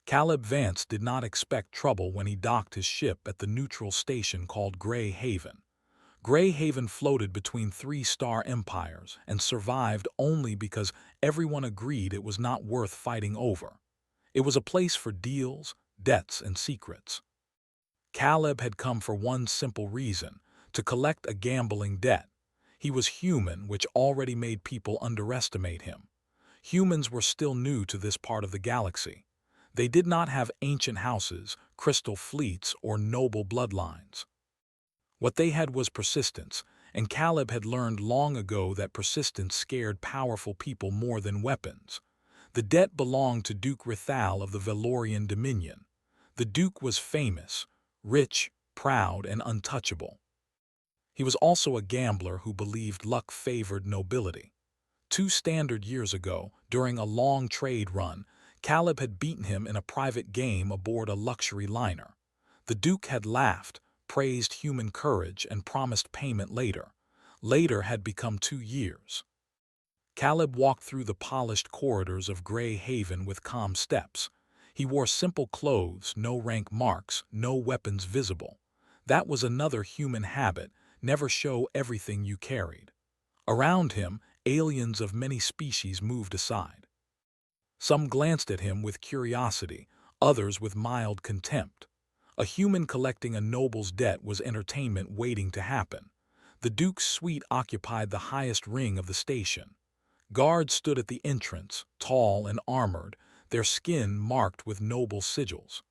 Caleb Vance did not expect trouble when he docked his ship at the neutral station called Grey Haven. Grey Haven floated between three-star empires and survived only because everyone agreed it was not worth fighting over. It was a place for deals, debts, and secrets. Caleb had come for one simple reason: to collect a gambling debt. He was human, which already made people underestimate him. Humans were still new to this part of the galaxy. They did not have ancient houses, crystal fleets, or noble bloodlines. What they had was persistence, and Caleb had learned long ago that persistence scared powerful people more than weapons. The debt belonged to Duke Rithal of the Valorian Dominion. The Duke was famous, rich, proud, and untouchable. He was also a gambler who believed luck favored nobility. 2 standard years ago, during a long trade run, Caleb had beaten him in a private game aboard a luxury liner. The Duke had laughed, praised human courage, and promised payment later. Later had become 2 years. Caleb walked through the polished corridors of Grey Haven with calm steps. He wore simple clothes, no rank marks, no weapons visible. That was another human habit: never show everything you carried. Around him, aliens of many species moved aside. Some glanced at him with curiosity, others with mild contempt. A human collecting a noble's debt was entertainment waiting to happen. The Duke's suite occupied the highest ring of the station. Guards stood at the entrance, tall and armored, their skin marked with noble sigils.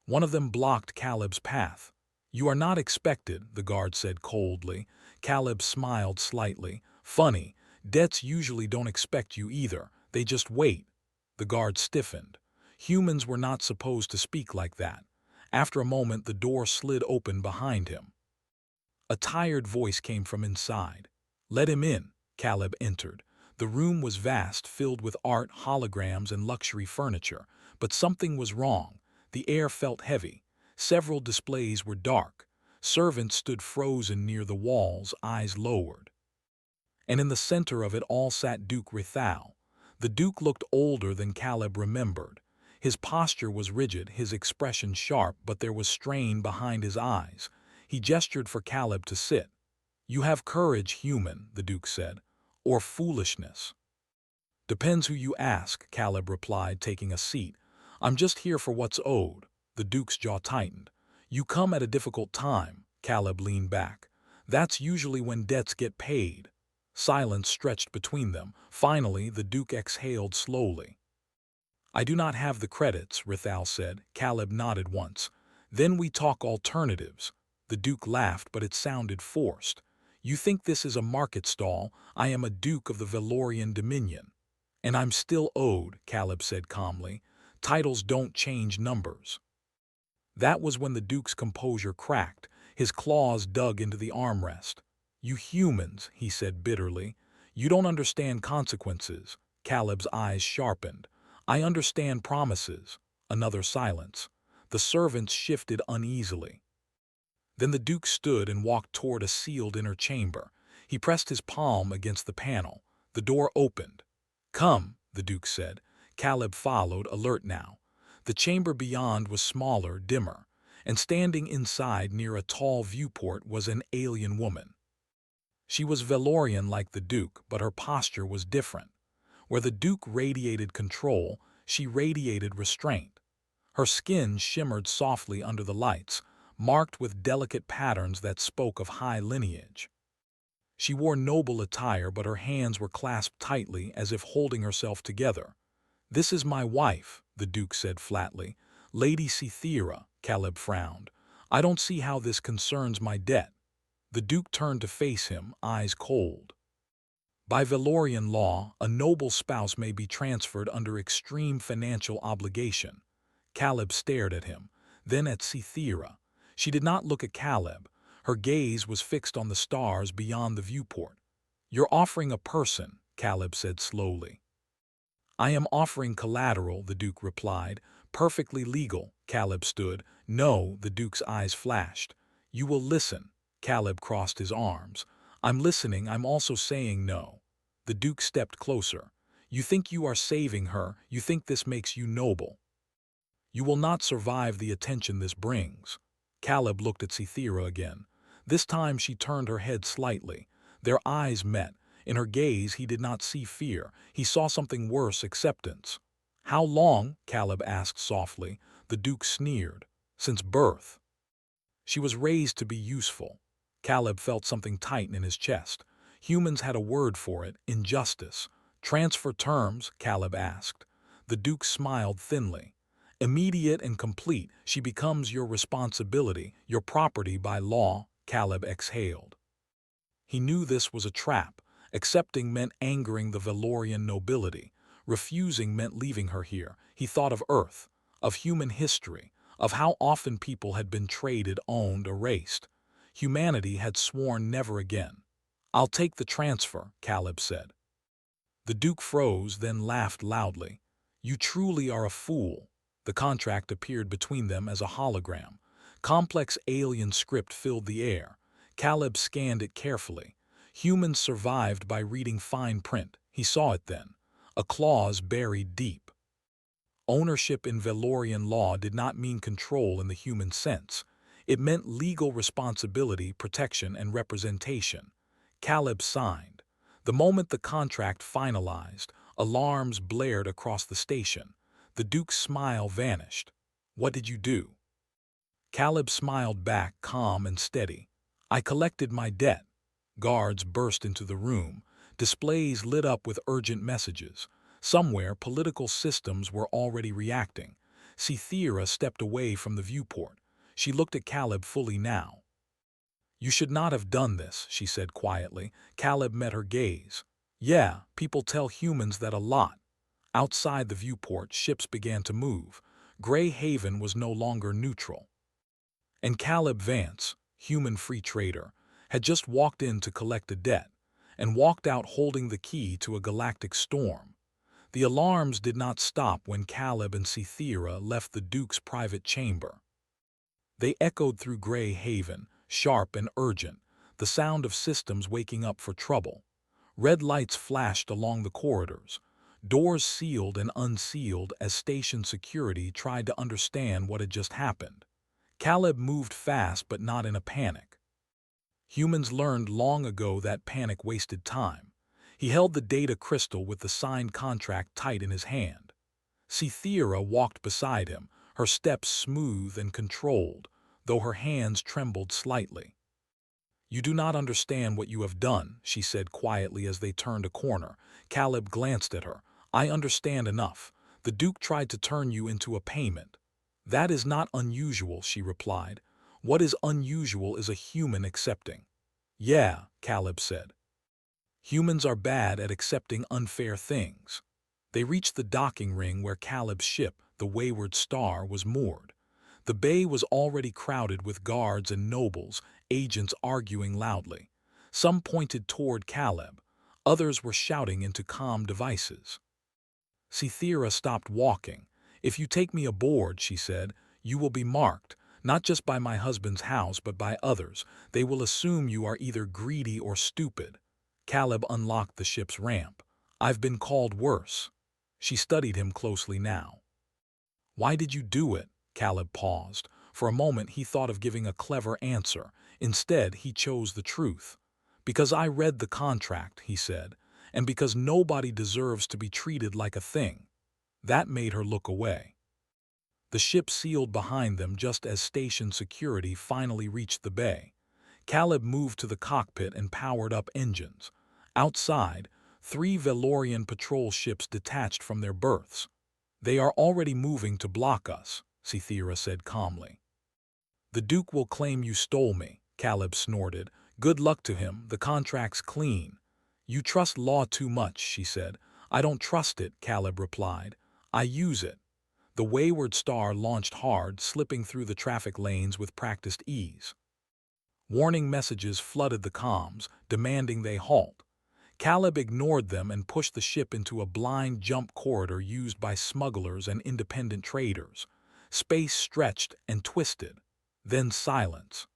One of them blocked Caleb's path. "You are not expected," the guard said coldly. Caleb smiled slightly. "Funny, debts usually don't expect you either, they just wait." The guard stiffened. Humans were not supposed to speak like that. After a moment, the door slid open behind him. A tired voice came from inside. "Let him in." Caleb entered. The room was vast, filled with art, holograms, and luxury furniture, but something was wrong. The air felt heavy. Several displays were dark. Servants stood frozen near the walls, eyes lowered. And in the center of it all sat Duke Rithal. The Duke looked older than Caleb remembered. His posture was rigid, his expression sharp, but there was strain behind his eyes. He gestured for Caleb to sit. "You have courage, human," the Duke said, "or foolishness." "Depends who you ask," Caleb replied, taking a seat. "I'm just here for what's owed." The Duke's jaw tightened. "You come at a difficult time." Caleb leaned back. "That's usually when debts get paid." Silence stretched between them. Finally, the Duke exhaled slowly. "I do not have the credits," Rithal said. Caleb nodded once. "Then we talk alternatives." The Duke laughed, but it sounded forced. "You think this is a market stall? I am a Duke of the Valorian Dominion." "And I'm still owed," Caleb said calmly. "Titles don't change numbers." That was when the Duke's composure cracked. His claws dug into the armrest. "You humans," he said bitterly. "You don't understand consequences." Caleb's eyes sharpened. "I understand promises." Another silence. The servants shifted uneasily. Then the Duke stood and walked toward a sealed inner chamber. He pressed his palm against the panel. The door opened. "Come," the Duke said. Caleb followed, alert now. The chamber beyond was smaller, dimmer, and standing inside near a tall viewport was an alien woman. She was Valorian like the Duke, but her posture was different. Where the Duke radiated control, she radiated restraint. Her skin shimmered softly under the lights, marked with delicate patterns that spoke of high lineage. She wore noble attire, but her hands were clasped tightly as if holding herself together. "This is my wife," the Duke said flatly. "Lady Cythera." Caleb frowned. "I don't see how this concerns my debt." The Duke turned to face him, eyes cold. "By Valorian law, a noble spouse may be transferred under extreme financial obligation." Caleb stared at him, then at Cythera. She did not look at Caleb. Her gaze was fixed on the stars beyond the viewport. "You're offering a person," Caleb said slowly. "I am offering collateral," the Duke replied. "Perfectly legal." Caleb stood. "No," the Duke's eyes flashed. "You will listen." Caleb crossed his arms. "I'm listening, I'm also saying no." The Duke stepped closer. "You think you are saving her, you think this makes you noble." You will not survive the attention this brings. Caleb looked at Cythera again. This time she turned her head slightly. Their eyes met. In her gaze he did not see fear. He saw something worse, acceptance. "How long?" Caleb asked softly. The Duke sneered. "Since birth." She was raised to be useful. Caleb felt something tighten in his chest. Humans had a word for it, injustice. "Transfer terms?" Caleb asked. The Duke smiled thinly. "Immediate and complete. She becomes your responsibility, your property by law." Caleb exhaled. He knew this was a trap. Accepting meant angering the Valorian nobility. Refusing meant leaving her here. He thought of Earth, of human history, of how often people had been traded, owned, erased. Humanity had sworn never again. "I'll take the transfer," Caleb said. The Duke froze, then laughed loudly. "You truly are a fool." The contract appeared between them as a hologram. Complex alien script filled the air. Caleb scanned it carefully. Humans survived by reading fine print. He saw it then. A clause buried deep. Ownership in Valorian law did not mean control in the human sense. It meant legal responsibility, protection, and representation. Caleb signed. The moment the contract finalized, alarms blared across the station. The Duke's smile vanished. "What did you do?" Caleb smiled back, calm and steady. "I collected my debt." Guards burst into the room. Displays lit up with urgent messages. Somewhere, political systems were already reacting. Cythera stepped away from the viewport. She looked at Caleb fully now. "You should not have done this," she said quietly. Caleb met her gaze. "Yeah, people tell humans that a lot." Outside the viewport, ships began to move. Grey Haven was no longer neutral. And Caleb Vance, human free trader, had just walked in to collect a debt, and walked out holding the key to a galactic storm. The alarms did not stop when Caleb and Cythera left the Duke's private chamber. They echoed through Grey Haven, sharp and urgent, the sound of systems waking up for trouble. Red lights flashed along the corridors. Doors sealed and unsealed as station security tried to understand what had just happened. Caleb moved fast but not in a panic. Humans learned long ago that panic wasted time. He held the data crystal with the signed contract tight in his hand. Cythera walked beside him, her steps smooth and controlled, though her hands trembled slightly. "You do not understand what you have done," she said quietly as they turned a corner. Caleb glanced at her. "I understand enough. The Duke tried to turn you into a payment." "That is not unusual," she replied. "What is unusual is a human accepting." "Yeah," Caleb said. "Humans are bad at accepting unfair things." They reached the docking ring where Caleb's ship, the Wayward Star, was moored. The bay was already crowded with guards and nobles, agents arguing loudly. Some pointed toward Caleb. Others were shouting into comm devices. Cythera stopped walking. "If you take me aboard," she said, "you will be marked, not just by my husband's house but by others. They will assume you are either greedy or stupid." Caleb unlocked the ship's ramp. "I've been called worse." She studied him closely now. "Why did you do it?" Caleb paused. For a moment he thought of giving a clever answer. Instead, he chose the truth. "Because I read the contract," he said, "and because nobody deserves to be treated like a thing." That made her look away. The ship sealed behind them just as station security finally reached the bay. Caleb moved to the cockpit and powered up engines. Outside, 3 Valorian patrol ships detached from their berths. "They are already moving to block us," Cythera said calmly. "The Duke will claim you stole me," Caleb snorted. "Good luck to him, the contract's clean." "You trust law too much," she said. "I don't trust it," Caleb replied. "I use it." The Wayward Star launched hard, slipping through the traffic lanes with practiced ease. Warning messages flooded the comms, demanding they halt. Caleb ignored them and pushed the ship into a blind jump corridor used by smugglers and independent traders. Space stretched and twisted. Then silence.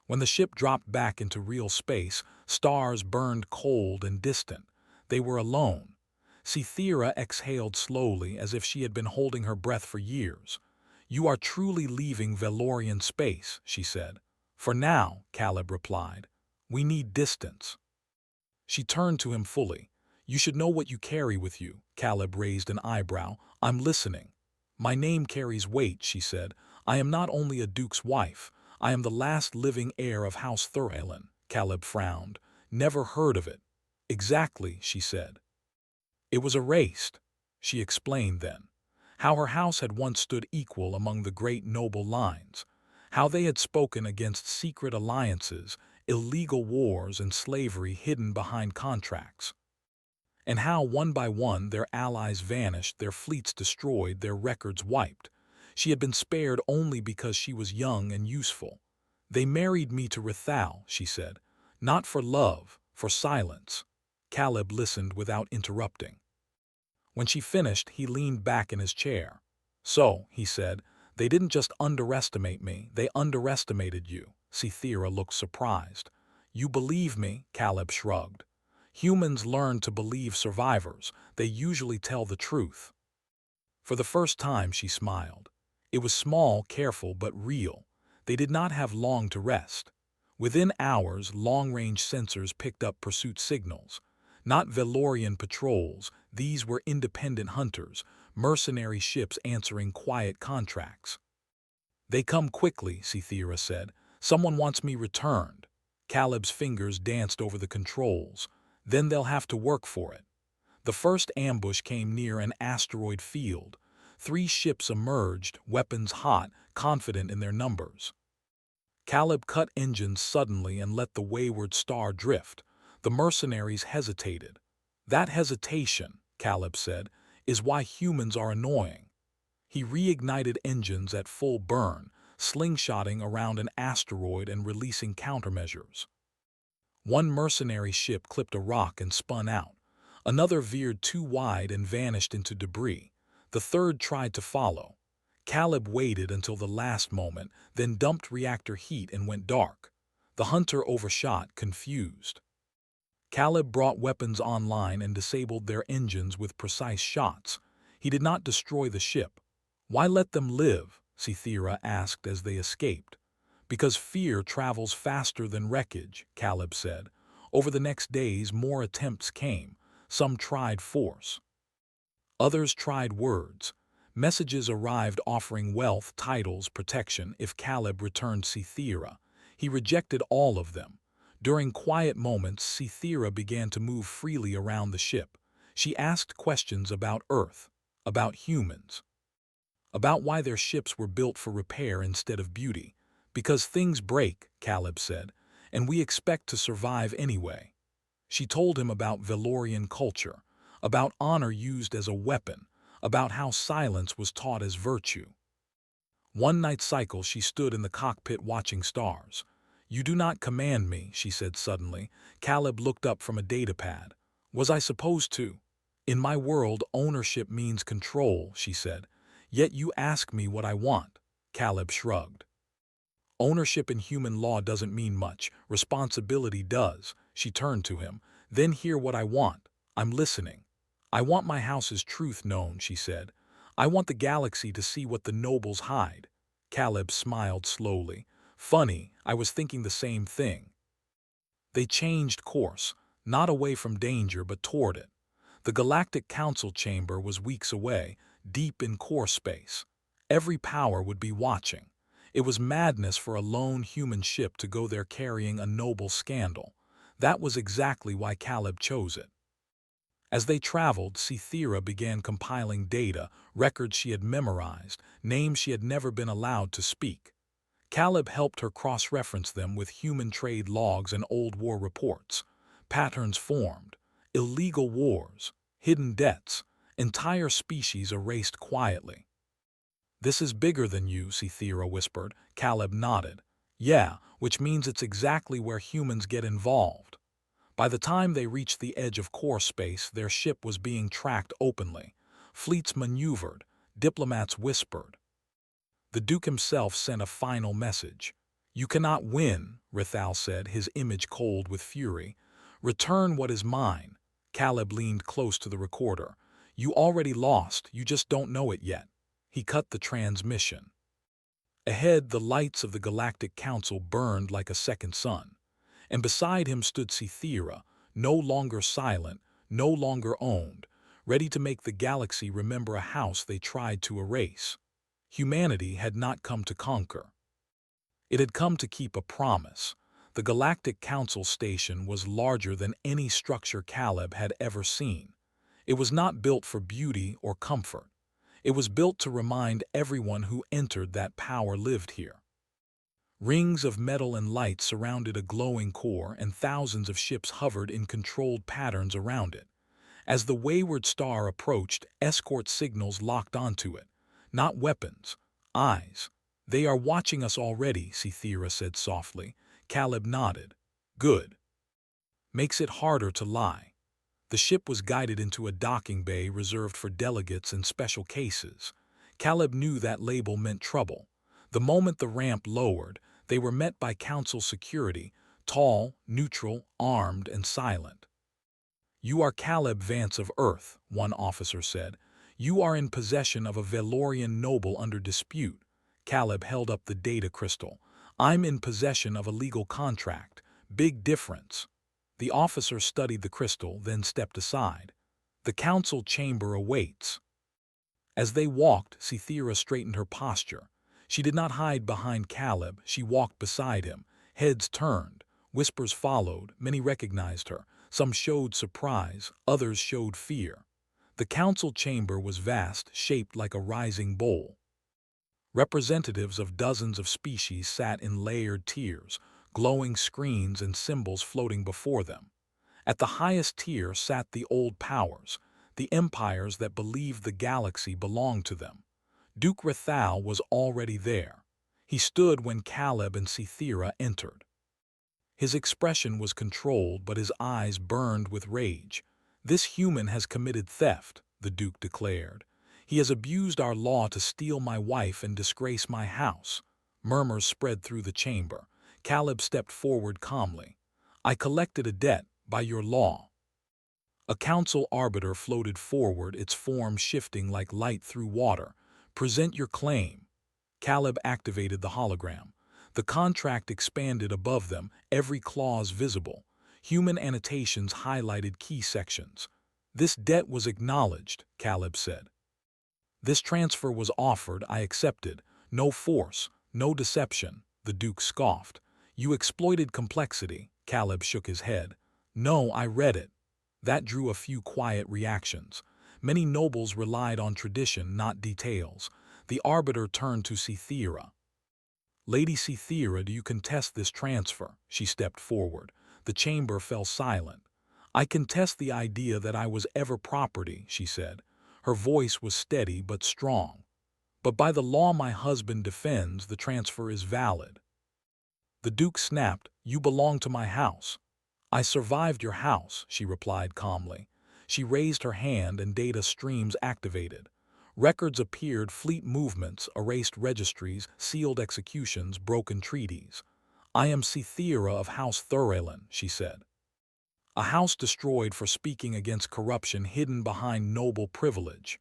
When the ship dropped back into real space, stars burned cold and distant. They were alone. Cythera exhaled slowly as if she had been holding her breath for years. "You are truly leaving Valorian space," she said. "For now," Caleb replied. "We need distance." She turned to him fully. "You should know what you carry with you." Caleb raised an eyebrow. "I'm listening." "My name carries weight," she said. "I am not only a duke's wife. I am the last living heir of House Thurelen." Caleb frowned. "Never heard of it." "Exactly," she said. "It was erased." She explained then how her house had once stood equal among the great noble lines, how they had spoken against secret alliances, illegal wars, and slavery hidden behind contracts, and how one by one their allies vanished, their fleets destroyed, their records wiped. She had been spared only because she was young and useful. "They married me to Rithal," she said, "not for love, for silence." Caleb listened without interrupting. When she finished, he leaned back in his chair. "So," he said, "they didn't just underestimate me, they underestimated you." Cythera looked surprised. "You believe me?" Caleb shrugged. "Humans learn to believe survivors. They usually tell the truth." For the first time she smiled. It was small, careful, but real. They did not have long to rest. Within hours, long-range sensors picked up pursuit signals. Not Valorian patrols, these were independent hunters, mercenary ships answering quiet contracts. "They come quickly," Cythera said. "Someone wants me returned." Caleb's fingers danced over the controls. "Then they'll have to work for it." The first ambush came near an asteroid field. 3 ships emerged, weapons hot, confident in their numbers. Caleb cut engines suddenly and let the wayward star drift. The mercenaries hesitated. "That hesitation," Caleb said, "is why humans are annoying." He reignited engines at full burn, slingshotting around an asteroid and releasing countermeasures. One mercenary ship clipped a rock and spun out. Another veered too wide and vanished into debris. The third tried to follow. Caleb waited until the last moment, then dumped reactor heat and went dark. The hunter overshot, confused. Caleb brought weapons online and disabled their engines with precise shots. He did not destroy the ship. "Why let them live?" Cythera asked as they escaped. "Because fear travels faster than wreckage," Caleb said. Over the next days, more attempts came. Some tried force. Others tried words. Messages arrived offering wealth, titles, protection if Caleb returned Cythera. He rejected all of them. During quiet moments, Cythera began to move freely around the ship. She asked questions about Earth, about humans, about why their ships were built for repair instead of beauty. "Because things break," Caleb said, "and we expect to survive anyway." She told him about Valorian culture, about honor used as a weapon, about how silence was taught as virtue. One night cycle she stood in the cockpit watching stars. "You do not command me," she said suddenly. Caleb looked up from a datapad. "Was I supposed to?" "In my world, ownership means control," she said. "Yet you ask me what I want." Caleb shrugged. "Ownership in human law doesn't mean much. Responsibility does." She turned to him. "Then hear what I want. I'm listening." "I want my house's truth known," she said. "I want the galaxy to see what the nobles hide." Caleb smiled slowly. "Funny, I was thinking the same thing." They changed course, not away from danger but toward it. The Galactic Council chamber was weeks away, deep in core space. Every power would be watching. It was madness for a lone human ship to go there carrying a noble scandal. That was exactly why Caleb chose it. As they traveled, Cythera began compiling data, records she had memorized, names she had never been allowed to speak. Caleb helped her cross-reference them with human trade logs and old war reports. Patterns formed. Illegal wars, hidden debts, entire species erased quietly. "This is bigger than you," Cythera whispered. Caleb nodded. "Yeah, which means it's exactly where humans get involved." By the time they reached the edge of core space, their ship was being tracked openly. Fleets maneuvered, diplomats whispered. The Duke himself sent a final message. "You cannot win," Rithal said, his image cold with fury. "Return what is mine." Caleb leaned close to the recorder. "You already lost, you just don't know it yet." He cut the transmission. Ahead, the lights of the Galactic Council burned like a second sun, and beside him stood Cythera, no longer silent, no longer owned, ready to make the galaxy remember a house they tried to erase. Humanity had not come to conquer. It had come to keep a promise. The Galactic Council station was larger than any structure Caleb had ever seen. It was not built for beauty or comfort. It was built to remind everyone who entered that power lived here. Rings of metal and light surrounded a glowing core, and thousands of ships hovered in controlled patterns around it. As the wayward star approached, escort signals locked onto it. Not weapons, eyes. "They are watching us already," Cythera said softly. Caleb nodded. "Good. Makes it harder to lie." The ship was guided into a docking bay reserved for delegates and special cases. Caleb knew that label meant trouble. The moment the ramp lowered, they were met by Council security, tall, neutral, armed, and silent. "You are Caleb Vance of Earth," one officer said. "You are in possession of a Velorian noble under dispute." Caleb held up the data crystal. "I'm in possession of a legal contract. Big difference." The officer studied the crystal, then stepped aside. "The council chamber awaits." As they walked, Cythera straightened her posture. She did not hide behind Caleb, she walked beside him. Heads turned, whispers followed, many recognized her. Some showed surprise, others showed fear. The council chamber was vast, shaped like a rising bowl. Representatives of dozens of species sat in layered tiers, glowing screens and symbols floating before them. At the highest tier sat the old powers, the empires that believed the galaxy belonged to them. Duke Rathal was already there. He stood when Caleb and Cythera entered. His expression was controlled, but his eyes burned with rage. "This human has committed theft," the Duke declared. "He has abused our law to steal my wife and disgrace my house." Murmurs spread through the chamber. Caleb stepped forward calmly. "I collected a debt, by your law." A council arbiter floated forward, its form shifting like light through water. "Present your claim." Caleb activated the hologram. The contract expanded above them, every clause visible. Human annotations highlighted key sections. "This debt was acknowledged," Caleb said. "This transfer was offered, I accepted. No force, no deception," the Duke scoffed. "You exploited complexity," Caleb shook his head. "No, I read it." That drew a few quiet reactions. Many nobles relied on tradition, not details. The arbiter turned to Cythera. "Lady Cythera, do you contest this transfer?" She stepped forward. The chamber fell silent. "I contest the idea that I was ever property," she said. Her voice was steady but strong. "But by the law my husband defends, the transfer is valid." The Duke snapped. "You belong to my house." "I survived your house," she replied calmly. She raised her hand and data streams activated. Records appeared, fleet movements, erased registries, sealed executions, broken treaties. "I am Cythera of House Thurelin," she said. "A house destroyed for speaking against corruption hidden behind noble privilege."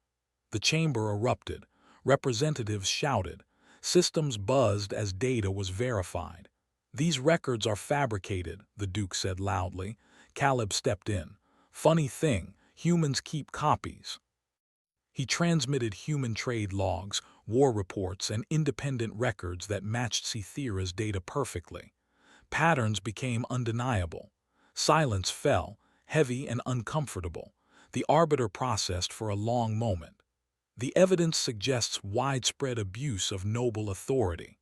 The chamber erupted. Representatives shouted. Systems buzzed as data was verified. "These records are fabricated," the Duke said loudly. Caleb stepped in. "Funny thing, humans keep copies." He transmitted human trade logs, war reports, and independent records that matched Cythera's data perfectly. Patterns became undeniable. Silence fell, heavy and uncomfortable. The arbiter processed for a long moment. "The evidence suggests widespread abuse of noble authority."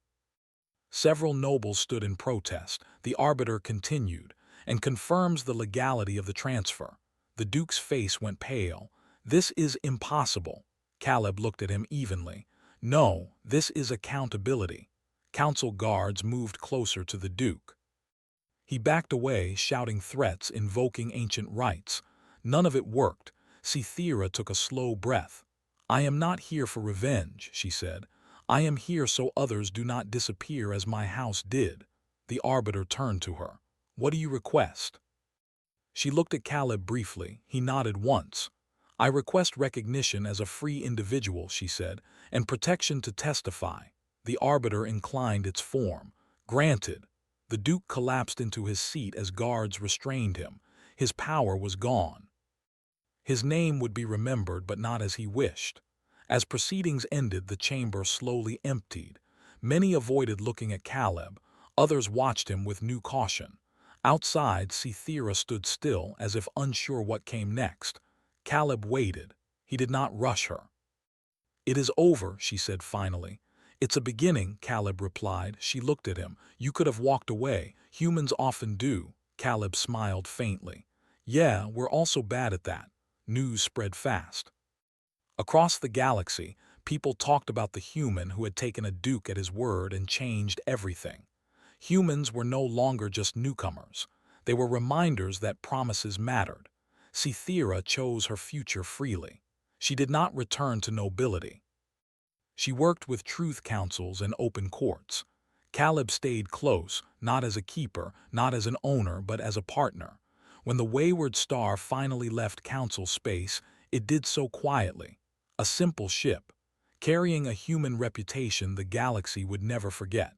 Several nobles stood in protest. The arbiter continued, "and confirms the legality of the transfer." The Duke's face went pale. "This is impossible." Caleb looked at him evenly. "No, this is accountability." Council guards moved closer to the Duke. He backed away, shouting threats, invoking ancient rites. None of it worked. Cythera took a slow breath. "I am not here for revenge," she said. "I am here so others do not disappear as my house did." The arbiter turned to her. "What do you request?" She looked at Caleb briefly. He nodded once. "I request recognition as a free individual," she said, "and protection to testify." The arbiter inclined its form. Granted. The Duke collapsed into his seat as guards restrained him. His power was gone. His name would be remembered, but not as he wished. As proceedings ended, the chamber slowly emptied. Many avoided looking at Caleb. Others watched him with new caution. Outside, Cythera stood still, as if unsure what came next. Caleb waited. He did not rush her. "It is over," she said finally. "It's a beginning," Caleb replied. She looked at him. "You could have walked away. Humans often do." Caleb smiled faintly. "Yeah, we're also bad at that." News spread fast. Across the galaxy, people talked about the human who had taken a duke at his word and changed everything. Humans were no longer just newcomers. They were reminders that promises mattered. Cythera chose her future freely. She did not return to nobility. She worked with truth councils and open courts. Caleb stayed close, not as a keeper, not as an owner, but as a partner. When the wayward star finally left council space, it did so quietly. A simple ship, carrying a human reputation the galaxy would never forget.